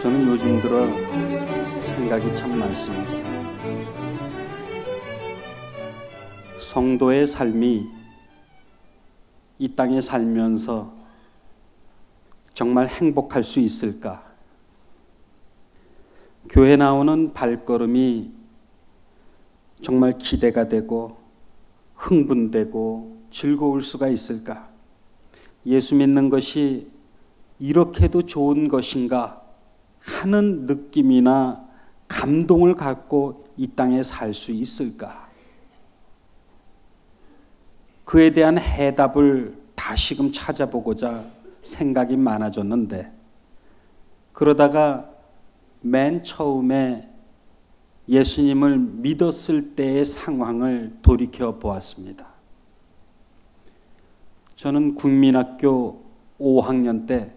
저는 요즘 들어 생각이 참 많습니다. 성도의 삶이 이 땅에 살면서 정말 행복할 수 있을까? 교회 나오는 발걸음이 정말 기대가 되고 흥분되고 즐거울 수가 있을까? 예수 믿는 것이 이렇게도 좋은 것인가 하는 느낌이나 감동을 갖고 이 땅에 살 수 있을까? 그에 대한 해답을 다시금 찾아보고자 생각이 많아졌는데, 그러다가 맨 처음에 예수님을 믿었을 때의 상황을 돌이켜 보았습니다. 저는 국민학교 5학년 때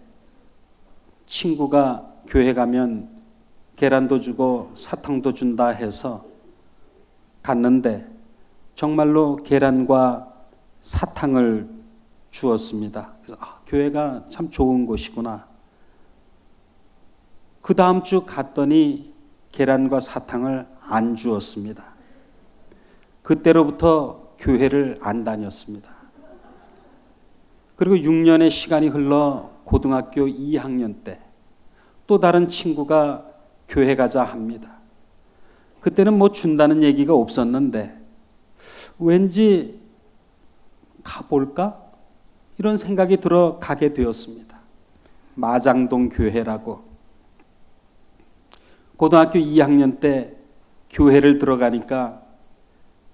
친구가 교회 가면 계란도 주고 사탕도 준다 해서 갔는데 정말로 계란과 사탕을 주었습니다. 그래서 교회가 참 좋은 곳이구나. 그 다음 주 갔더니 계란과 사탕을 안 주었습니다. 그때로부터 교회를 안 다녔습니다. 그리고 6년의 시간이 흘러 고등학교 2학년 때 또 다른 친구가 교회 가자 합니다. 그때는 뭐 준다는 얘기가 없었는데 왠지 가볼까? 이런 생각이 들어 가게 되었습니다. 마장동 교회라고. 고등학교 2학년 때 교회를 들어가니까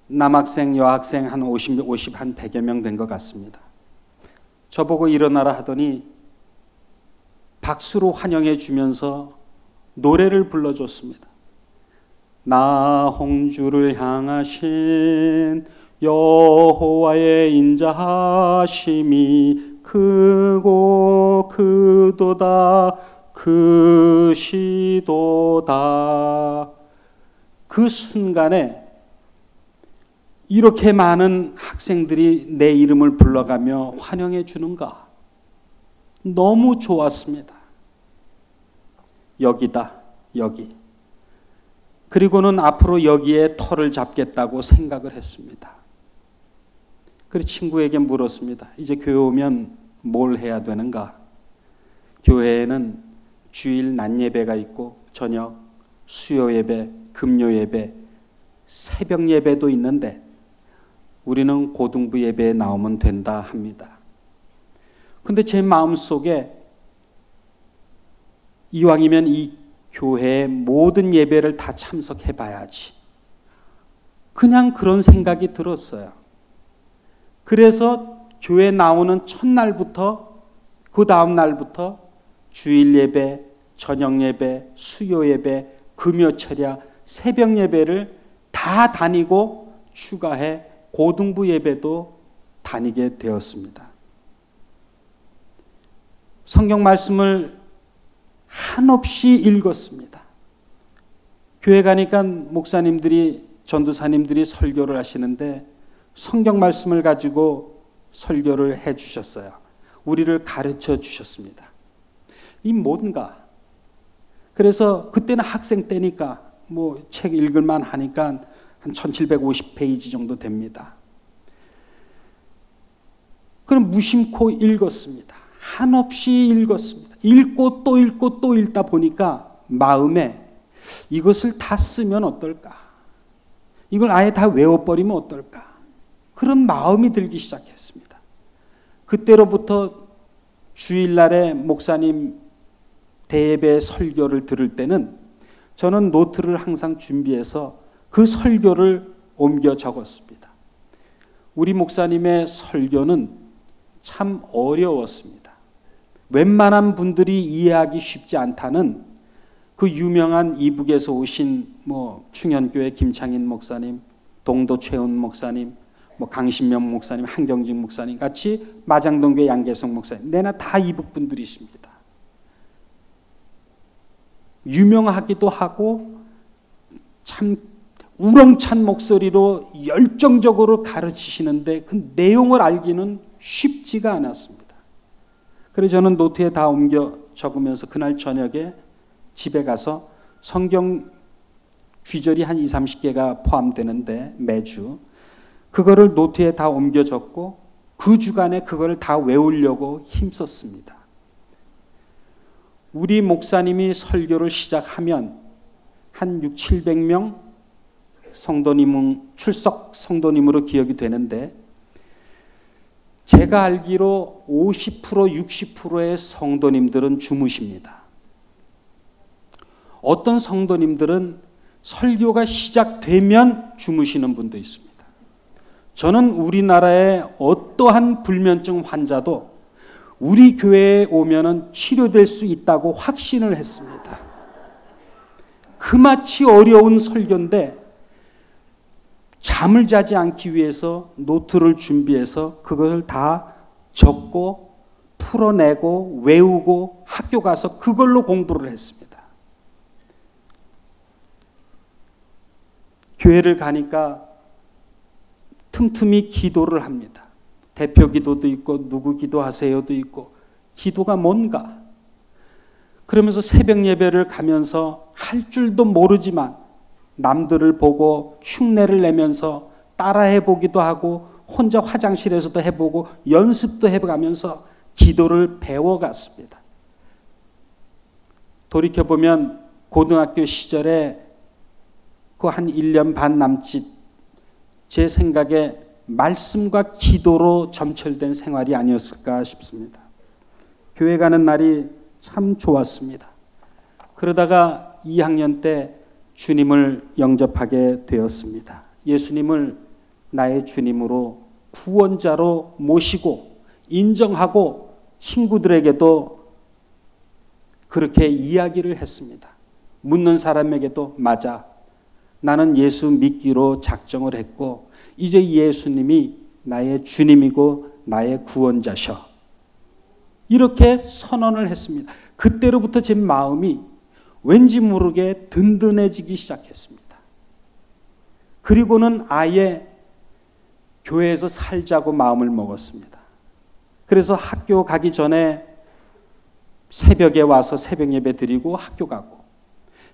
남학생, 여학생 한 50, 한 100여 명 된 것 같습니다. 저보고 일어나라 하더니 박수로 환영해 주면서 노래를 불러줬습니다. 나 홍주를 향하신 여호와의 인자하심이 크고 크도다 크시도다. 그 순간에 이렇게 많은 학생들이 내 이름을 불러가며 환영해 주는가? 너무 좋았습니다. 여기다, 여기. 그리고는 앞으로 여기에 터를 잡겠다고 생각을 했습니다. 그리고 친구에게 물었습니다. 이제 교회 오면 뭘 해야 되는가? 교회에는 주일 낮 예배가 있고 저녁 수요 예배, 금요 예배, 새벽 예배도 있는데 우리는 고등부 예배에 나오면 된다 합니다. 근데 제 마음속에 이왕이면 이 교회의 모든 예배를 다 참석해 봐야지. 그냥 그런 생각이 들었어요. 그래서 교회 나오는 첫날부터 그 다음 날부터 주일 예배, 저녁 예배, 수요 예배, 금요 철야, 새벽 예배를 다 다니고 추가해 고등부 예배도 다니게 되었습니다. 성경 말씀을 한없이 읽었습니다. 교회 가니까 목사님들이, 전도사님들이 설교를 하시는데 성경 말씀을 가지고 설교를 해 주셨어요. 우리를 가르쳐 주셨습니다. 이 뭔가? 그래서 그때는 학생 때니까 뭐 책 읽을만 하니까 한 1750페이지 정도 됩니다. 그럼 무심코 읽었습니다. 한없이 읽었습니다. 읽고 또 읽고 또 읽다 보니까 마음에 이것을 다 쓰면 어떨까? 이걸 아예 다 외워버리면 어떨까? 그런 마음이 들기 시작했습니다. 그때로부터 주일날에 목사님 대예배 설교를 들을 때는 저는 노트를 항상 준비해서 그 설교를 옮겨 적었습니다. 우리 목사님의 설교는 참 어려웠습니다. 웬만한 분들이 이해하기 쉽지 않다는 그 유명한 이북에서 오신 충현교회 김창인 목사님, 동도 최은 목사님, 강신명 목사님, 한경직 목사님 같이 마장동교회 양계성 목사님, 내나 다 이북 분들이십니다. 유명하기도 하고 참 우렁찬 목소리로 열정적으로 가르치시는데 그 내용을 알기는 쉽지가 않았습니다. 그래서 저는 노트에 다 옮겨 적으면서 그날 저녁에 집에 가서 성경 귀절이 한 20, 30개가 포함되는데 매주 그거를 노트에 다 옮겨 적고 그 주간에 그거를 다 외우려고 힘썼습니다. 우리 목사님이 설교를 시작하면 한 6, 700명 성도님은 출석 성도님으로 기억이 되는데 제가 알기로 50%, 60%의 성도님들은 주무십니다. 어떤 성도님들은 설교가 시작되면 주무시는 분도 있습니다. 저는 우리나라의 어떠한 불면증 환자도 우리 교회에 오면은 치료될 수 있다고 확신을 했습니다. 그마치 어려운 설교인데 잠을 자지 않기 위해서 노트를 준비해서 그것을 다 적고 풀어내고 외우고 학교 가서 그걸로 공부를 했습니다. 교회를 가니까 틈틈이 기도를 합니다. 대표 기도도 있고 누구 기도하세요도 있고 기도가 뭔가 그러면서 새벽 예배를 가면서 할 줄도 모르지만 남들을 보고 흉내를 내면서 따라해 보기도 하고 혼자 화장실에서도 해보고 연습도 해가면서 기도를 배워갔습니다. 돌이켜보면 고등학교 시절에 그 한 1년 반 남짓 제 생각에 말씀과 기도로 점철된 생활이 아니었을까 싶습니다. 교회 가는 날이 참 좋았습니다. 그러다가 2학년 때 주님을 영접하게 되었습니다. 예수님을 나의 주님으로 구원자로 모시고 인정하고 친구들에게도 그렇게 이야기를 했습니다. 묻는 사람에게도 맞아. 나는 예수 믿기로 작정을 했고 이제 예수님이 나의 주님이고 나의 구원자셔. 이렇게 선언을 했습니다. 그때로부터 제 마음이 왠지 모르게 든든해지기 시작했습니다. 그리고는 아예 교회에서 살자고 마음을 먹었습니다. 그래서 학교 가기 전에 새벽에 와서 새벽 예배 드리고 학교 가고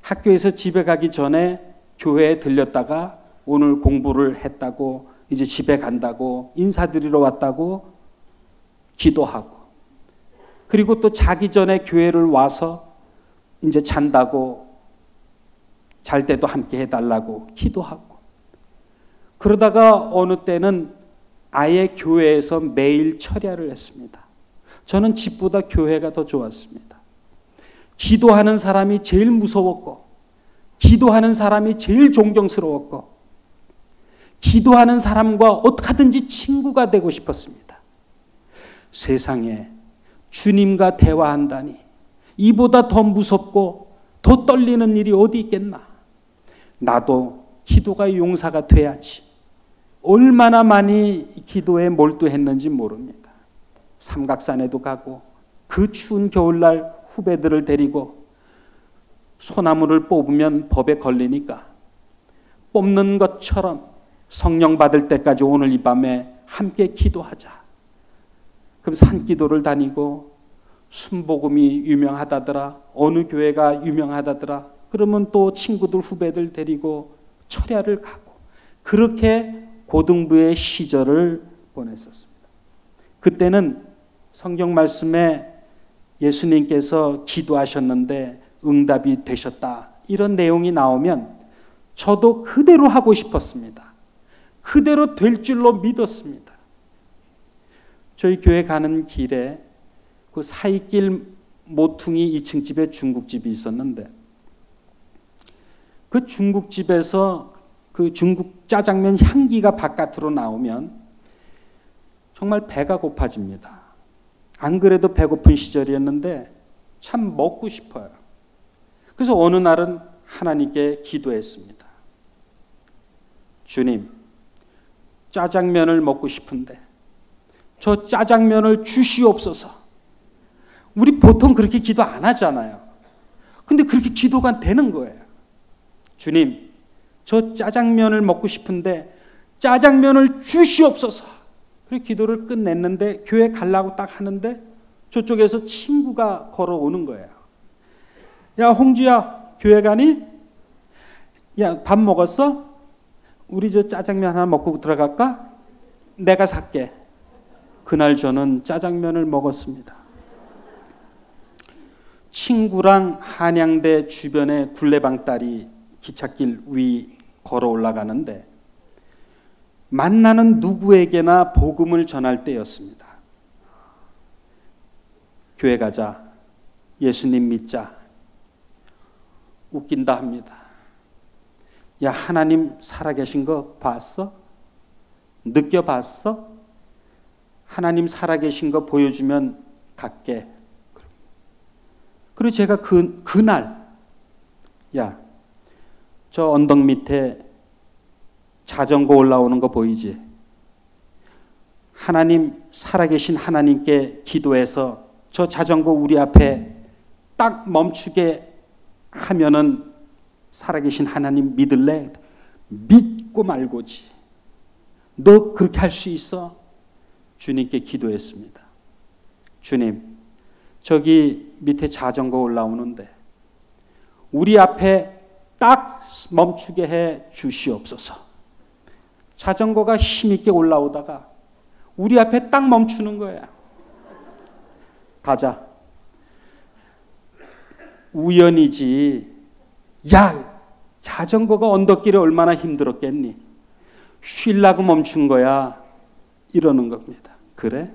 학교에서 집에 가기 전에 교회에 들렸다가 오늘 공부를 했다고 이제 집에 간다고 인사드리러 왔다고 기도하고 그리고 또 자기 전에 교회를 와서 이제 잔다고 잘 때도 함께 해달라고 기도하고 그러다가 어느 때는 아예 교회에서 매일 철야를 했습니다. 저는 집보다 교회가 더 좋았습니다. 기도하는 사람이 제일 무서웠고 기도하는 사람이 제일 존경스러웠고 기도하는 사람과 어떻게 하든지 친구가 되고 싶었습니다. 세상에 주님과 대화한다니 이보다 더 무섭고 더 떨리는 일이 어디 있겠나. 나도 기도가 용사가 돼야지. 얼마나 많이 기도에 몰두했는지 모릅니다. 삼각산에도 가고 그 추운 겨울날 후배들을 데리고 소나무를 뽑으면 법에 걸리니까 뽑는 것처럼 성령 받을 때까지 오늘 이 밤에 함께 기도하자. 그럼 산기도를 다니고 순복음이 유명하다더라. 어느 교회가 유명하다더라. 그러면 또 친구들 후배들 데리고 철야를 가고 그렇게 고등부의 시절을 보냈었습니다. 그때는 성경 말씀에 예수님께서 기도하셨는데 응답이 되셨다. 이런 내용이 나오면 저도 그대로 하고 싶었습니다. 그대로 될 줄로 믿었습니다. 저희 교회 가는 길에 그 사이길 모퉁이 2층 집에 중국집이 있었는데 그 중국집에서 그 중국 짜장면 향기가 바깥으로 나오면 정말 배가 고파집니다. 안 그래도 배고픈 시절이었는데 참 먹고 싶어요. 그래서 어느 날은 하나님께 기도했습니다. 주님, 짜장면을 먹고 싶은데 저 짜장면을 주시옵소서. 우리 보통 그렇게 기도 안 하잖아요. 근데 그렇게 기도가 되는 거예요. 주님, 저 짜장면을 먹고 싶은데 짜장면을 주시옵소서. 그리고 기도를 끝냈는데 교회 가려고 딱 하는데 저쪽에서 친구가 걸어오는 거예요. 야, 홍주야, 교회 가니? 야, 밥 먹었어? 우리 저 짜장면 하나 먹고 들어갈까? 내가 살게. 그날 저는 짜장면을 먹었습니다. 친구랑 한양대 주변에 굴레방다리 기찻길 위 걸어 올라가는데 만나는 누구에게나 복음을 전할 때였습니다. 교회 가자. 예수님 믿자. 웃긴다 합니다. 야, 하나님 살아계신 거 봤어? 느껴봤어? 하나님 살아계신 거 보여주면 갈게. 그리고 제가 그날, 야, 저 언덕 밑에 자전거 올라오는 거 보이지? 하나님, 살아계신 하나님께 기도해서 저 자전거 우리 앞에 딱 멈추게 하면은 살아계신 하나님 믿을래? 믿고 말고지. 너 그렇게 할 수 있어? 주님께 기도했습니다. 주님, 저기 밑에 자전거 올라오는데 우리 앞에 딱 멈추게 해 주시옵소서. 자전거가 힘있게 올라오다가 우리 앞에 딱 멈추는 거야. 가자. 우연이지. 야, 자전거가 언덕길에 얼마나 힘들었겠니? 쉬려고 멈춘 거야. 이러는 겁니다. 그래?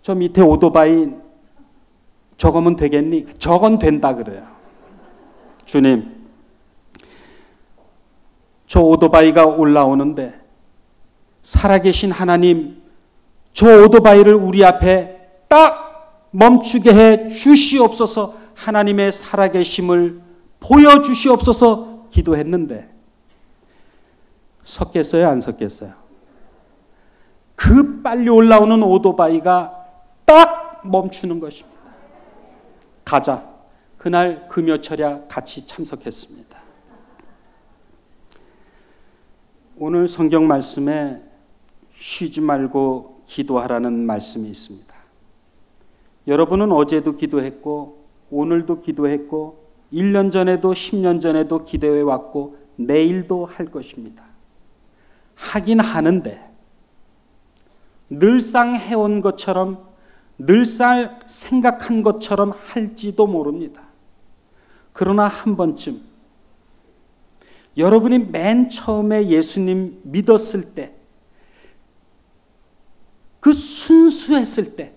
저 밑에 오토바이 저거면 되겠니? 저건 된다 그래요. 주님, 저 오토바이가 올라오는데 살아계신 하나님, 저 오토바이를 우리 앞에 딱 멈추게 해 주시옵소서. 하나님의 살아계심을 보여주시옵소서 기도했는데 섰겠어요? 안 섰겠어요? 그 빨리 올라오는 오토바이가 딱 멈추는 것입니다. 가자. 그날 금요철야 같이 참석했습니다. 오늘 성경 말씀에 쉬지 말고 기도하라는 말씀이 있습니다. 여러분은 어제도 기도했고 오늘도 기도했고 1년 전에도 10년 전에도 기도해 왔고 내일도 할 것입니다. 하긴 하는데 늘상 해온 것처럼 늘상 생각한 것처럼 할지도 모릅니다. 그러나 한 번쯤 여러분이 맨 처음에 예수님 믿었을 때, 그 순수했을 때,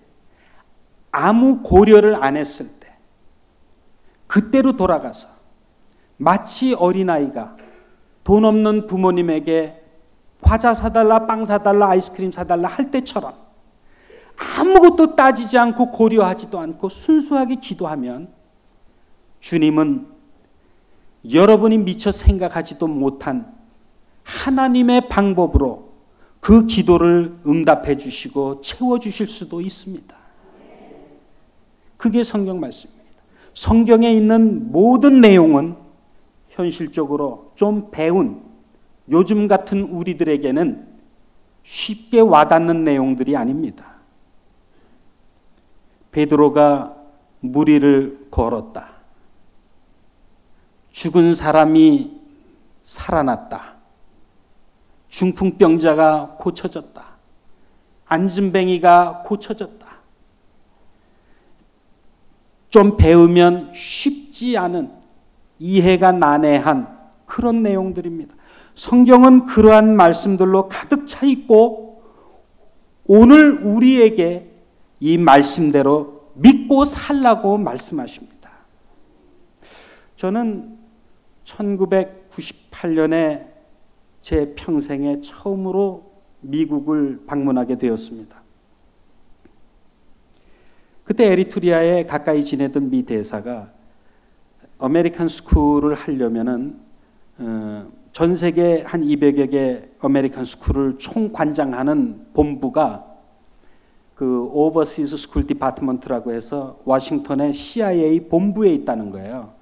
아무 고려를 안 했을 때, 그때로 돌아가서 마치 어린아이가 돈 없는 부모님에게 과자 사달라, 빵 사달라, 아이스크림 사달라 할 때처럼 아무것도 따지지 않고 고려하지도 않고 순수하게 기도하면 주님은 여러분이 미처 생각하지도 못한 하나님의 방법으로 그 기도를 응답해 주시고 채워 주실 수도 있습니다. 그게 성경 말씀입니다. 성경에 있는 모든 내용은 현실적으로 좀 배운 요즘 같은 우리들에게는 쉽게 와닿는 내용들이 아닙니다. 베드로가 무리를 걸었다. 죽은 사람이 살아났다. 중풍병자가 고쳐졌다. 안진뱅이가 고쳐졌다. 좀 배우면 쉽지 않은, 이해가 난해한 그런 내용들입니다. 성경은 그러한 말씀들로 가득 차 있고 오늘 우리에게 이 말씀대로 믿고 살라고 말씀하십니다. 저는 1998년에 제 평생에 처음으로 미국을 방문하게 되었습니다. 그때 에리트리아에 가까이 지내던 미 대사가 아메리칸 스쿨을 하려면은 전 세계 한 200여 개 아메리칸 스쿨을 총관장하는 본부가 그 오버시스 스쿨 디파트먼트라고 해서 워싱턴의 CIA 본부에 있다는 거예요.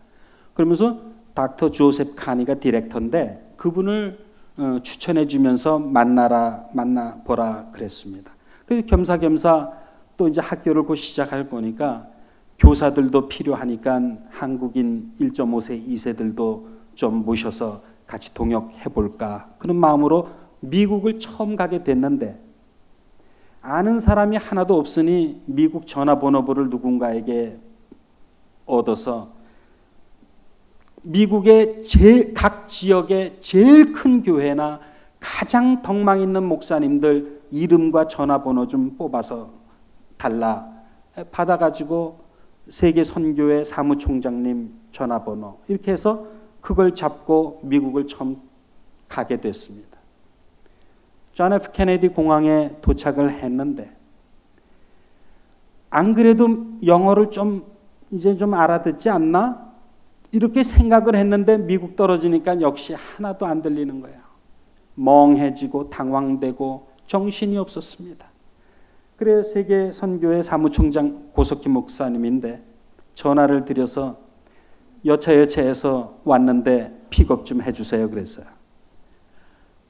그러면서 닥터 조셉 카니가 디렉터인데 그분을 추천해 주면서 만나보라 그랬습니다. 그래서 겸사겸사 또 이제 학교를 곧 시작할 거니까 교사들도 필요하니까 한국인 1.5세, 2세들도 좀 모셔서 같이 동역해 볼까, 그런 마음으로 미국을 처음 가게 됐는데 아는 사람이 하나도 없으니 미국 전화번호부를 누군가에게 얻어서 미국의 각 지역의 제일 큰 교회나 가장 덕망 있는 목사님들 이름과 전화번호 좀 뽑아서 달라 받아가지고 세계 선교회 사무총장님 전화번호 이렇게 해서 그걸 잡고 미국을 처음 가게 됐습니다. 존 F 케네디 공항에 도착을 했는데 안 그래도 영어를 좀 이제 좀 알아듣지 않나? 이렇게 생각을 했는데 미국 떨어지니까 역시 하나도 안 들리는 거예요. 멍해지고 당황되고 정신이 없었습니다. 그래서 세계 선교회 사무총장 고석희 목사님인데 전화를 드려서 여차여차해서 왔는데 픽업 좀 해주세요 그랬어요.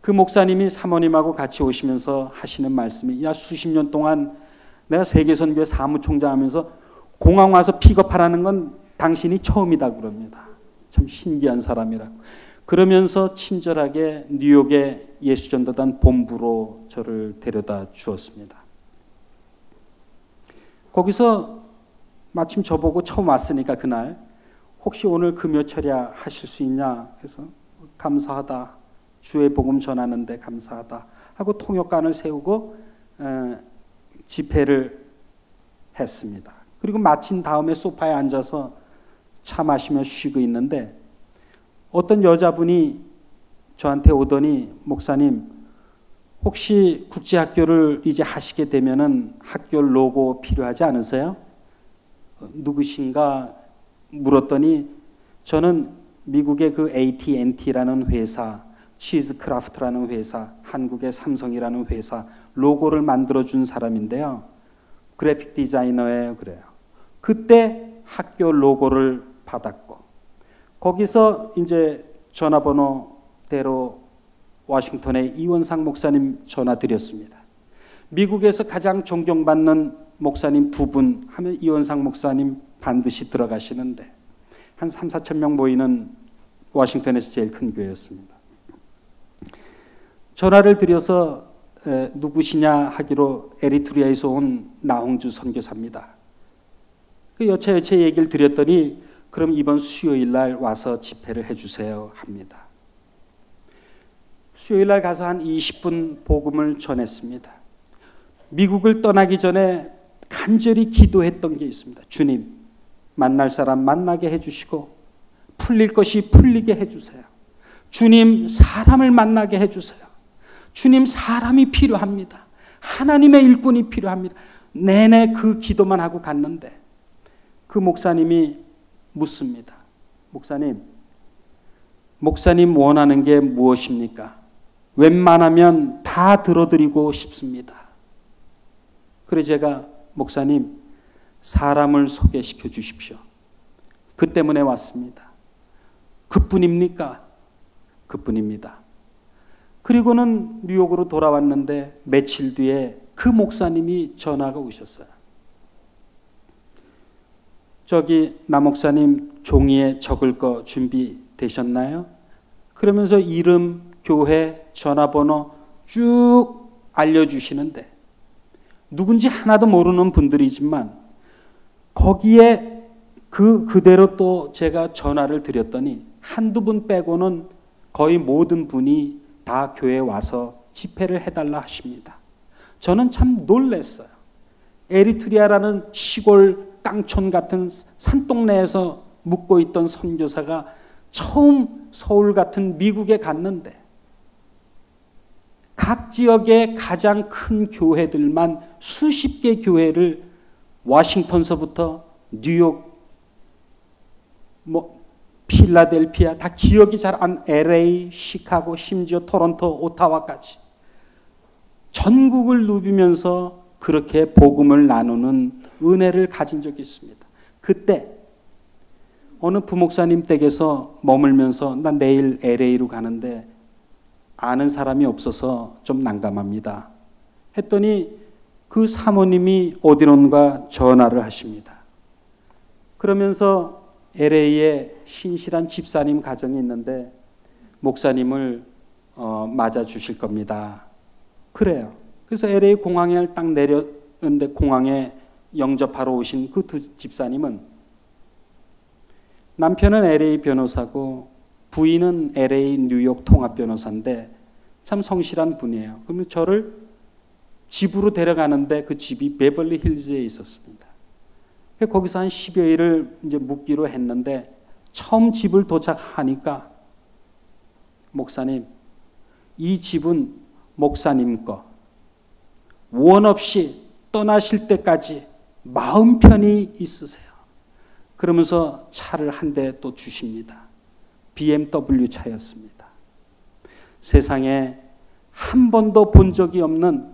그 목사님이 사모님하고 같이 오시면서 하시는 말씀이, 야, 수십 년 동안 내가 세계 선교회 사무총장 하면서 공항 와서 픽업하라는 건 당신이 처음이다 그럽니다. 참 신기한 사람이라고. 그러면서 친절하게 뉴욕의 예수전도단 본부로 저를 데려다 주었습니다. 거기서 마침 저보고 처음 왔으니까 그날 혹시 오늘 금요철야 하실 수 있냐 해서 감사하다, 주의 복음 전하는데 감사하다 하고 통역관을 세우고 집회를 했습니다. 그리고 마친 다음에 소파에 앉아서 차 마시며 쉬고 있는데 어떤 여자분이 저한테 오더니, 목사님 혹시 국제학교를 이제 하시게 되면은 학교 로고 필요하지 않으세요? 누구신가 물었더니 저는 미국의 그 AT&T라는 회사, 치즈크라프트라는 회사, 한국의 삼성이라는 회사 로고를 만들어준 사람인데요. 그래픽 디자이너예요. 그래요. 그때 학교 로고를 받았고 거기서 이제 전화번호대로 워싱턴에 이원상 목사님 전화 드렸습니다. 미국에서 가장 존경받는 목사님 두 분 하면 이원상 목사님 반드시 들어가시는데 한 3, 4천 명 모이는 워싱턴에서 제일 큰 교회였습니다. 전화를 드려서 누구시냐 하기로 에리트리아에서 온 나홍주 선교사입니다. 그 여차여차 얘기를 드렸더니 그럼 이번 수요일 날 와서 집회를 해주세요 합니다. 수요일 날 가서 한 20분 복음을 전했습니다. 미국을 떠나기 전에 간절히 기도했던 게 있습니다. 주님, 만날 사람 만나게 해주시고 풀릴 것이 풀리게 해주세요. 주님, 사람을 만나게 해주세요. 주님, 사람이 필요합니다. 하나님의 일꾼이 필요합니다. 내내 그 기도만 하고 갔는데 그 목사님이 묻습니다. 목사님 원하는 게 무엇입니까? 웬만하면 다 들어드리고 싶습니다. 그래 제가, 목사님, 사람을 소개시켜 주십시오. 그 때문에 왔습니다. 그뿐입니까? 그뿐입니다. 그리고는 뉴욕으로 돌아왔는데 며칠 뒤에 그 목사님이 전화가 오셨어요. 저기 나 목사님 종이에 적을 거 준비되셨나요? 그러면서 이름, 교회, 전화번호 쭉 알려주시는데 누군지 하나도 모르는 분들이지만 거기에 그대로 또 제가 전화를 드렸더니 한두 분 빼고는 거의 모든 분이 다 교회에 와서 집회를 해달라 하십니다. 저는 참 놀랐어요. 에리트리아라는 시골 깡촌 같은 산동네에서 묵고 있던 선교사가 처음 서울 같은 미국에 갔는데 각 지역의 가장 큰 교회들만 수십 개 교회를 워싱턴서부터 뉴욕, 필라델피아, 다 기억이 잘 안, LA, 시카고, 심지어 토론토, 오타와까지 전국을 누비면서 그렇게 복음을 나누는 은혜를 가진 적이 있습니다. 그때 어느 부목사님 댁에서 머물면서 나 내일 LA로 가는데 아는 사람이 없어서 좀 난감합니다 했더니 그 사모님이 어디론가 전화를 하십니다. 그러면서 LA에 신실한 집사님 가정이 있는데 목사님을 맞아 주실 겁니다. 그래요. 그래서 LA 공항에 딱 내렸는데 공항에 영접하러 오신 그 두 집사님은 남편은 LA 변호사고 부인은 LA 뉴욕 통합 변호사인데 참 성실한 분이에요. 그러면 저를 집으로 데려가는데 그 집이 베벌리 힐즈에 있었습니다. 거기서 한 10여일을 이제 묵기로 했는데 처음 집을 도착하니까 목사님, 이 집은 목사님 거. 원 없이 떠나실 때까지 마음 편히 있으세요. 그러면서 차를 한 대 또 주십니다. BMW 차였습니다. 세상에 한 번도 본 적이 없는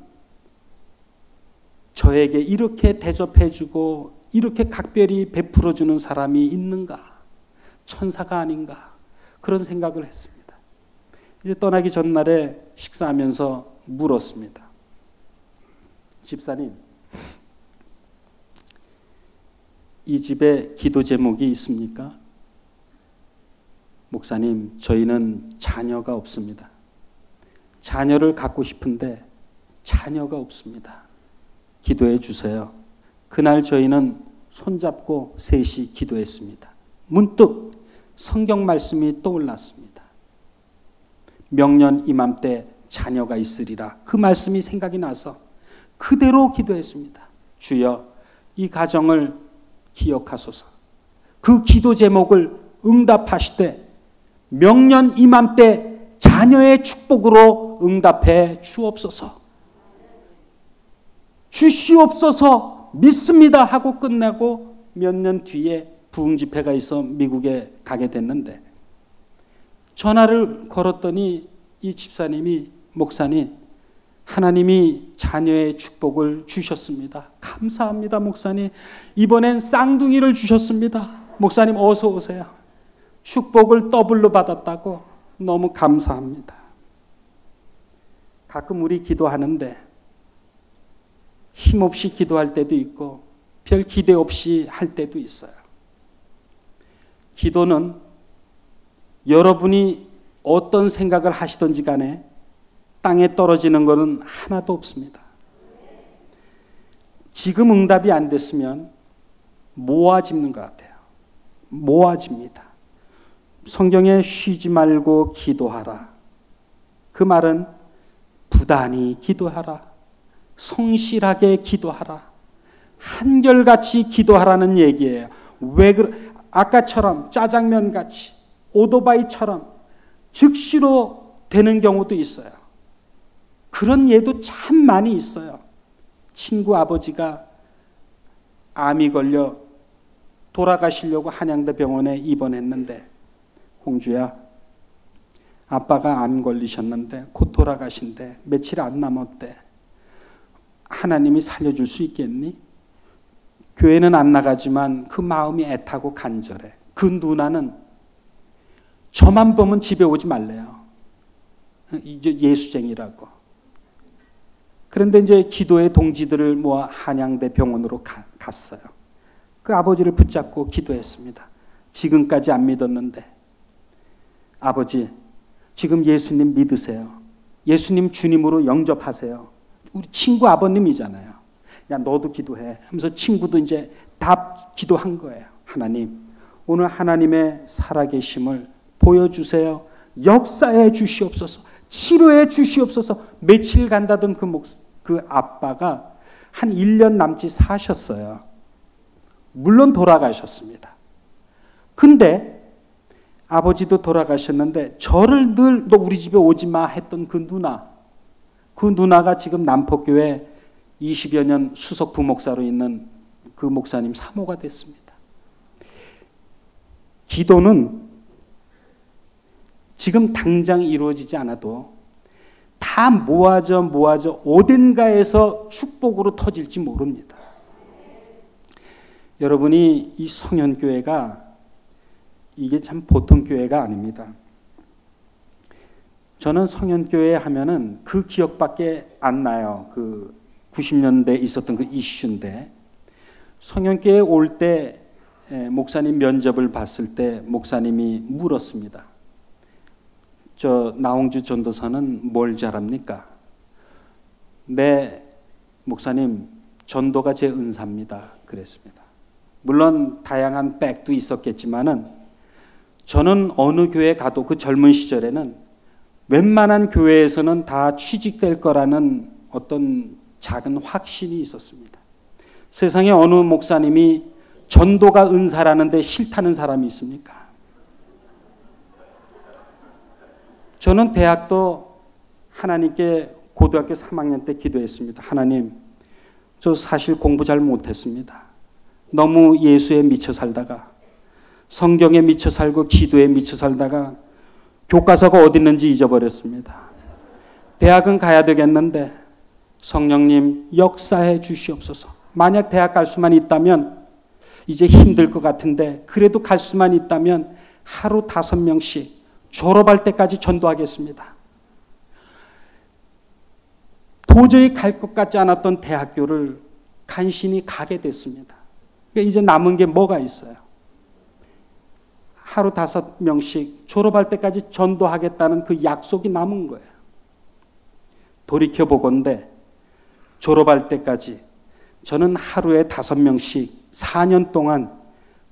저에게 이렇게 대접해주고 이렇게 각별히 베풀어주는 사람이 있는가? 천사가 아닌가? 그런 생각을 했습니다. 이제 떠나기 전날에 식사하면서 물었습니다. 집사님, 이 집에 기도 제목이 있습니까? 목사님, 저희는 자녀가 없습니다. 자녀를 갖고 싶은데 자녀가 없습니다. 기도해 주세요. 그날 저희는 손잡고 셋이 기도했습니다. 문득 성경 말씀이 떠올랐습니다. 명년 이맘때 자녀가 있으리라. 그 말씀이 생각이 나서 그대로 기도했습니다. 주여, 이 가정을 기억하소서. 그 기도 제목을 응답하시되 명년 이맘때 자녀의 축복으로 응답해 주옵소서. 주시옵소서 믿습니다 하고 끝내고 몇 년 뒤에 부흥 집회가 있어 미국에 가게 됐는데 전화를 걸었더니 이 집사님이 목사님, 하나님이 자녀의 축복을 주셨습니다. 감사합니다 목사님. 이번엔 쌍둥이를 주셨습니다. 목사님 어서 오세요. 축복을 더블로 받았다고 너무 감사합니다. 가끔 우리 기도하는데 힘없이 기도할 때도 있고 별 기대 없이 할 때도 있어요. 기도는 여러분이 어떤 생각을 하시든지 간에 땅에 떨어지는 것은 하나도 없습니다. 지금 응답이 안 됐으면 모아집는 것 같아요. 모아집니다. 성경에 쉬지 말고 기도하라. 그 말은 부단히 기도하라. 성실하게 기도하라. 한결같이 기도하라는 얘기예요. 왜 아까처럼 짜장면 같이 오토바이처럼 즉시로 되는 경우도 있어요. 그런 예도 참 많이 있어요. 친구 아버지가 암이 걸려 돌아가시려고 한양대 병원에 입원했는데 홍주야, 아빠가 암 걸리셨는데 곧 돌아가신대. 며칠 안 남았대. 하나님이 살려줄 수 있겠니? 교회는 안 나가지만 그 마음이 애타고 간절해. 그 누나는 저만 보면 집에 오지 말래요. 예수쟁이라고. 그런데 이제 기도의 동지들을 모아 한양대 병원으로 갔어요. 그 아버지를 붙잡고 기도했습니다. 지금까지 안 믿었는데 아버지, 지금 예수님 믿으세요. 예수님 주님으로 영접하세요. 우리 친구 아버님이잖아요. 야, 너도 기도해 하면서 친구도 이제 다 기도한 거예요. 하나님, 오늘 하나님의 살아계심을 보여주세요. 역사해 주시옵소서. 치료해 주시옵소서. 며칠 간다던 그 아빠가 한 1년 남짓 사셨어요. 물론 돌아가셨습니다. 근데 아버지도 돌아가셨는데 저를 늘 너 우리 집에 오지 마 했던 그 누나가 지금 남포교회 20여 년 수석 부목사로 있는 그 목사님 사모가 됐습니다. 기도는 지금 당장 이루어지지 않아도 다 모아져 어딘가에서 축복으로 터질지 모릅니다. 여러분이 이 성현교회가 이게 참 보통 교회가 아닙니다. 저는 성현교회 하면은 그 기억밖에 안 나요. 그 90년대에 있었던 그 이슈인데 성현교회 올 때 목사님 면접을 봤을 때 목사님이 물었습니다. 저 나홍주 전도사는 뭘 잘합니까? 네, 목사님, 전도가 제 은사입니다. 그랬습니다. 물론 다양한 백도 있었겠지만은 저는 어느 교회 가도 그 젊은 시절에는 웬만한 교회에서는 다 취직될 거라는 어떤 작은 확신이 있었습니다. 세상에 어느 목사님이 전도가 은사라는데 싫다는 사람이 있습니까? 저는 대학도 하나님께 고등학교 3학년 때 기도했습니다. 하나님, 저 사실 공부 잘 못했습니다. 너무 예수에 미쳐 살다가 성경에 미쳐 살고 기도에 미쳐 살다가 교과서가 어디 있는지 잊어버렸습니다. 대학은 가야 되겠는데 성령님 역사해 주시옵소서. 만약 대학 갈 수만 있다면 이제 힘들 것 같은데 그래도 갈 수만 있다면 하루 5명씩 졸업할 때까지 전도하겠습니다. 도저히 갈 것 같지 않았던 대학교를 간신히 가게 됐습니다. 그러니까 이제 남은 게 뭐가 있어요? 하루 5명씩 졸업할 때까지 전도하겠다는 그 약속이 남은 거예요. 돌이켜보건대 졸업할 때까지 저는 하루에 5명씩 4년 동안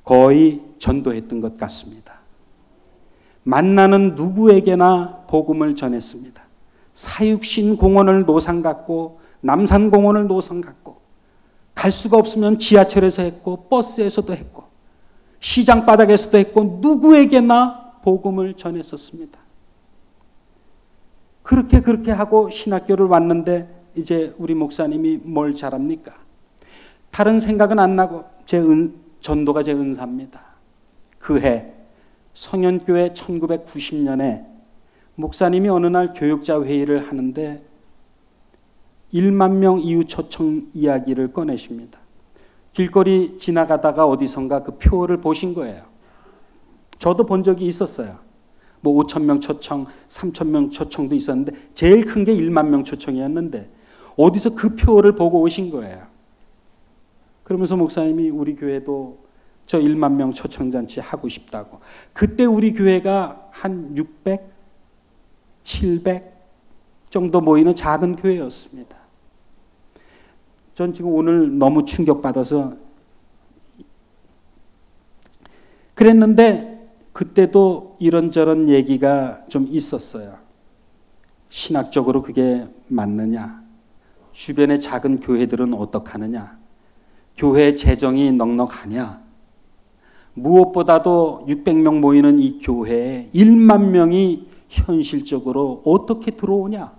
거의 전도했던 것 같습니다. 만나는 누구에게나 복음을 전했습니다. 사육신 공원을 노상 갖고 남산 공원을 노상 갖고 갈 수가 없으면 지하철에서 했고 버스에서도 했고 시장 바닥에서도 했고 누구에게나 복음을 전했었습니다. 그렇게 하고 신학교를 왔는데 이제 우리 목사님이 뭘 잘합니까? 다른 생각은 안 나고 전도가 제 은사입니다. 그 해 성현교회 1990년에 목사님이 어느 날 교육자 회의를 하는데 1만 명 이후 초청 이야기를 꺼내십니다. 길거리 지나가다가 어디선가 그 표를 보신 거예요. 저도 본 적이 있었어요. 뭐 5천 명 초청, 3천 명 초청도 있었는데 제일 큰 게 1만 명 초청이었는데 어디서 그 표를 보고 오신 거예요. 그러면서 목사님이 우리 교회도 저 1만 명 초청잔치 하고 싶다고. 그때 우리 교회가 한 600, 700 정도 모이는 작은 교회였습니다. 전 지금 오늘 너무 충격받아서 그랬는데 그때도 이런저런 얘기가 좀 있었어요. 신학적으로 그게 맞느냐? 주변의 작은 교회들은 어떡하느냐? 교회 재정이 넉넉하냐? 무엇보다도 600명 모이는 이 교회에 1만 명이 현실적으로 어떻게 들어오냐?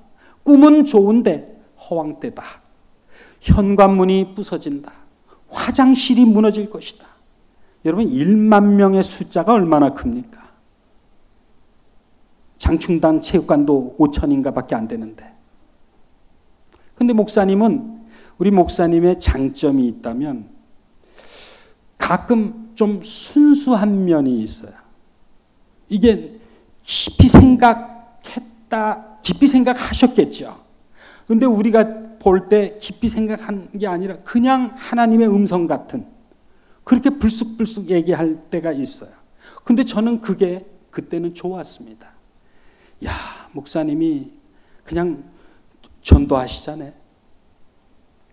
꿈은 좋은데 허황되다. 현관문이 부서진다. 화장실이 무너질 것이다. 여러분 1만 명의 숫자가 얼마나 큽니까? 장충당 체육관도 5천인가 밖에 안 되는데. 근데 목사님은 우리 목사님의 장점이 있다면 가끔 좀 순수한 면이 있어요. 이게 깊이 생각하셨겠죠. 근데 우리가 볼 때 깊이 생각한 게 아니라 그냥 하나님의 음성 같은 그렇게 불쑥불쑥 얘기할 때가 있어요. 근데 저는 그게 그때는 좋았습니다. 야, 목사님이 그냥 전도하시잖아요.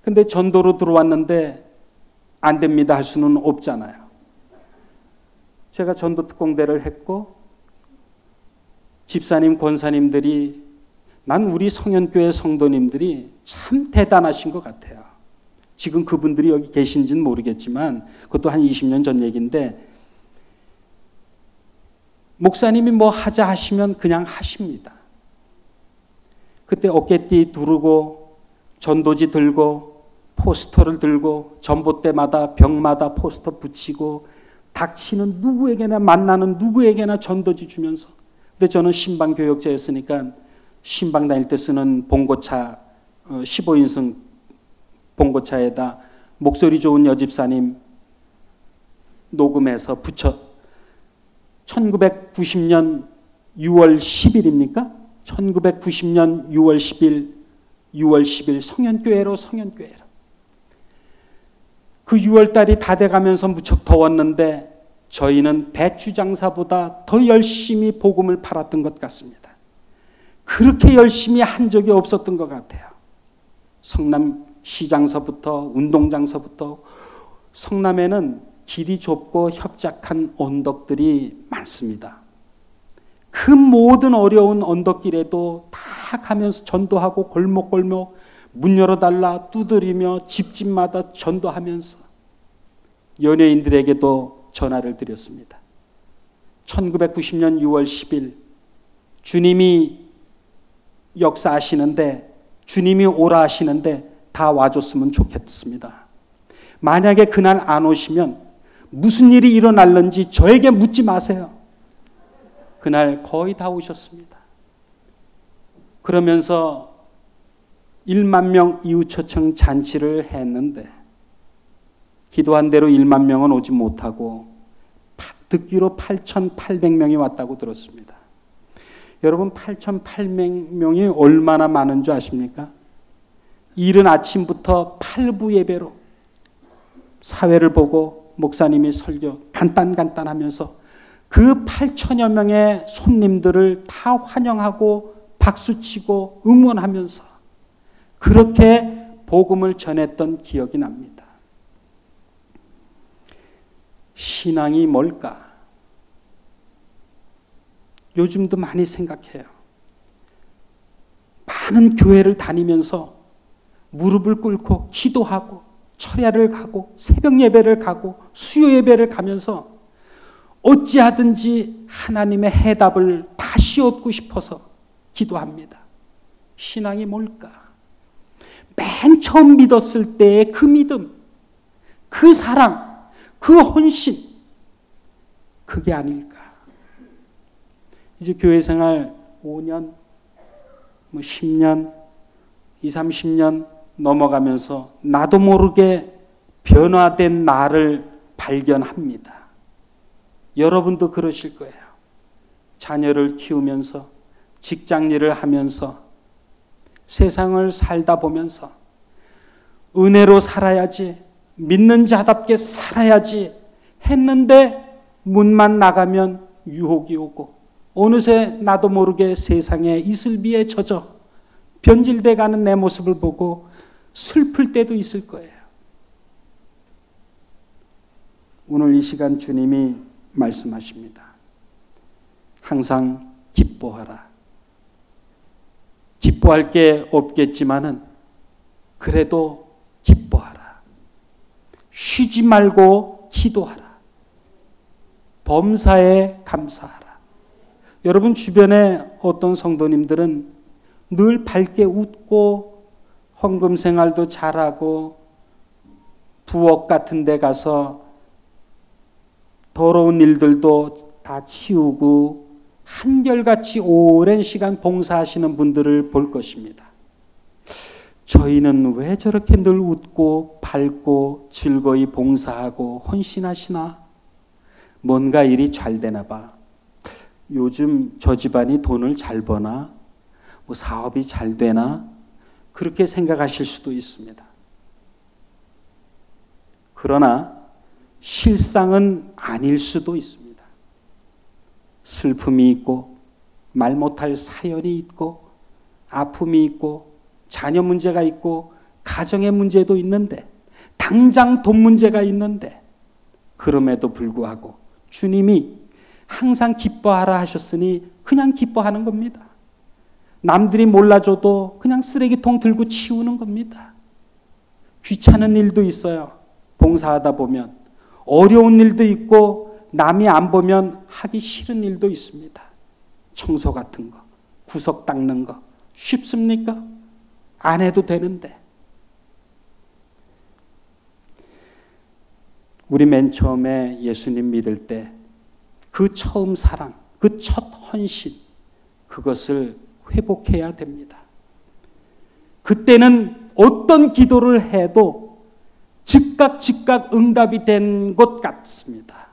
근데 전도로 들어왔는데 안 됩니다 할 수는 없잖아요. 제가 전도 특공대를 했고 집사님, 권사님들이 난 우리 성현교회 성도님들이 참 대단하신 것 같아요. 지금 그분들이 여기 계신지는 모르겠지만 그것도 한 20년 전 얘기인데 목사님이 뭐 하자 하시면 그냥 하십니다. 그때 어깨띠 두르고 전도지 들고 포스터를 들고 전봇대마다 벽마다 포스터 붙이고 닥치는 누구에게나 만나는 누구에게나 전도지 주면서 근데 저는 신방교역자였으니까 신방 다닐 때 쓰는 봉고차 15인승 봉고차에다 목소리 좋은 여집사님 녹음해서 붙여 1990년 6월 10일입니까? 1990년 6월 10일 성현교회로 그 6월달이 다 돼가면서 무척 더웠는데 저희는 배추 장사보다 더 열심히 복음을 팔았던 것 같습니다. 그렇게 열심히 한 적이 없었던 것 같아요. 성남 시장서부터 운동장서부터 성남에는 길이 좁고 협착한 언덕들이 많습니다. 그 모든 어려운 언덕길에도 다 가면서 전도하고 골목골목 문 열어달라 두드리며 집집마다 전도하면서 연예인들에게도 전화를 드렸습니다. 1990년 6월 10일 주님이 역사하시는데 주님이 오라 하시는데 다 와줬으면 좋겠습니다. 만약에 그날 안 오시면 무슨 일이 일어날는지 저에게 묻지 마세요. 그날 거의 다 오셨습니다. 그러면서 1만 명 이웃초청 잔치를 했는데 기도한 대로 1만 명은 오지 못하고 듣기로 8,800명이 왔다고 들었습니다. 여러분 8,800명이 얼마나 많은 줄 아십니까? 이른 아침부터 8부 예배로 사회를 보고 목사님이 설교 간단하면서 그 8천여 명의 손님들을 다 환영하고 박수치고 응원하면서 그렇게 복음을 전했던 기억이 납니다. 신앙이 뭘까? 요즘도 많이 생각해요. 많은 교회를 다니면서 무릎을 꿇고 기도하고 철야를 가고 새벽 예배를 가고 수요 예배를 가면서 어찌하든지 하나님의 해답을 다시 얻고 싶어서 기도합니다. 신앙이 뭘까? 맨 처음 믿었을 때의 그 믿음, 그 사랑, 그 헌신, 그게 아닐까? 이제 교회 생활 5년, 10년, 20, 30년 넘어가면서 나도 모르게 변화된 나를 발견합니다. 여러분도 그러실 거예요. 자녀를 키우면서 직장일을 하면서 세상을 살다 보면서 은혜로 살아야지, 믿는 자답게 살아야지 했는데 문만 나가면 유혹이 오고 어느새 나도 모르게 세상의 이슬비에 젖어 변질돼 가는 내 모습을 보고 슬플 때도 있을 거예요. 오늘 이 시간 주님이 말씀하십니다. 항상 기뻐하라. 기뻐할 게 없겠지만은 그래도 기뻐하라. 쉬지 말고 기도하라. 범사에 감사하라. 여러분 주변에 어떤 성도님들은 늘 밝게 웃고 헌금 생활도 잘하고 부엌 같은 데 가서 더러운 일들도 다 치우고 한결같이 오랜 시간 봉사하시는 분들을 볼 것입니다. 저희는 왜 저렇게 늘 웃고 밝고 즐거이 봉사하고 헌신하시나? 뭔가 일이 잘 되나 봐. 요즘 저 집안이 돈을 잘 버나? 뭐 사업이 잘 되나? 그렇게 생각하실 수도 있습니다. 그러나 실상은 아닐 수도 있습니다. 슬픔이 있고 말 못할 사연이 있고 아픔이 있고 자녀 문제가 있고 가정의 문제도 있는데 당장 돈 문제가 있는데 그럼에도 불구하고 주님이 항상 기뻐하라 하셨으니 그냥 기뻐하는 겁니다. 남들이 몰라줘도 그냥 쓰레기통 들고 치우는 겁니다. 귀찮은 일도 있어요. 봉사하다 보면 어려운 일도 있고 남이 안 보면 하기 싫은 일도 있습니다. 청소 같은 거, 구석 닦는 거 쉽습니까? 안 해도 되는데. 우리 맨 처음에 예수님 믿을 때 그 처음 사랑, 그 첫 헌신, 그것을 회복해야 됩니다. 그때는 어떤 기도를 해도 즉각 응답이 된 것 같습니다.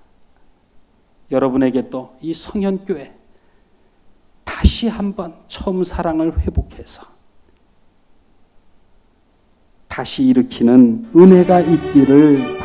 여러분에게 또 이 성현교회 다시 한번 처음 사랑을 회복해서 다시 일으키는 은혜가 있기를